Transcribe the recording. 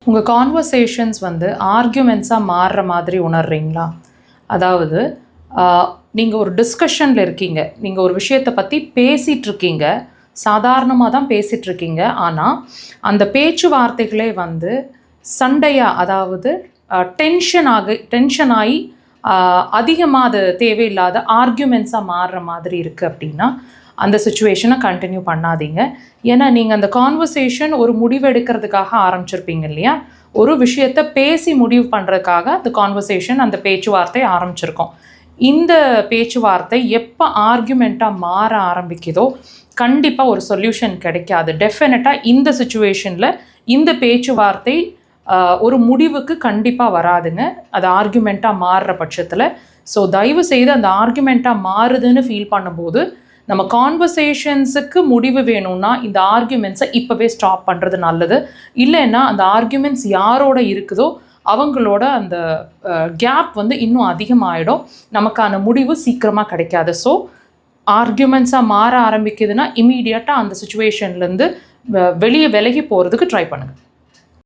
உங்கள் கான்வர்சேஷன்ஸ் வந்து ஆர்கியூமெண்ட்ஸாக மாறுற மாதிரி உணர்றீங்களா? அதாவது நீங்கள் ஒரு டிஸ்கஷனில் இருக்கீங்க, நீங்கள் ஒரு விஷயத்தை பற்றி பேசிகிட்ருக்கீங்க, சாதாரணமாக தான் பேசிகிட்ருக்கீங்க. ஆனால் அந்த பேச்சுவார்த்தைகளே வந்து சண்டையாக, அதாவது டென்ஷன் ஆகி அதிகமாக அது தேவையில்லாத ஆர்கியூமெண்ட்ஸாக மாறுற மாதிரி இருக்குது அப்படின்னா அந்த சுச்சுவேஷனை கண்டினியூ பண்ணாதீங்க. ஏன்னா நீங்கள் அந்த கான்வர்சேஷன் ஒரு முடிவு எடுக்கிறதுக்காக ஆரம்பிச்சிருப்பீங்க இல்லையா? ஒரு விஷயத்தை பேசி முடிவு பண்ணுறதுக்காக அந்த கான்வர்சேஷன், அந்த பேச்சுவார்த்தை ஆரம்பிச்சிருக்கோம். இந்த பேச்சுவார்த்தை எப்போ ஆர்கியூமெண்ட்டாக மாற ஆரம்பிக்குதோ கண்டிப்பாக ஒரு சொல்யூஷன் கிடைக்காது. டெஃபினட்டாக இந்த சுச்சுவேஷனில் இந்த பேச்சுவார்த்தை ஒரு முடிவுக்கு கண்டிப்பாக வராதுங்க, அது ஆர்கியூமெண்ட்டாக மாறுற பட்சத்தில். ஸோ தயவு செய்து அந்த ஆர்கியூமெண்ட்டாக மாறுதுன்னு ஃபீல் பண்ணும்போது நம்ம கான்வர்சேஷன்ஸுக்கு முடிவு வேணும்னா இந்த ஆர்கியூமெண்ட்ஸை இப்போவே ஸ்டாப் பண்ணுறது நல்லது. இல்லைன்னா அந்த ஆர்கியூமெண்ட்ஸ் யாரோட இருக்குதோ அவங்களோட அந்த கேப் வந்து இன்னும் அதிகமாகிடும், நமக்கான முடிவு சீக்கிரமாக கிடைக்காது. ஸோ ஆர்கியூமெண்ட்ஸாக மாற ஆரம்பிக்குதுன்னா இமீடியட்டாக அந்த சுச்சுவேஷன்லேருந்து வெளியே விலகி போகிறதுக்கு ட்ரை பண்ணுங்கள்.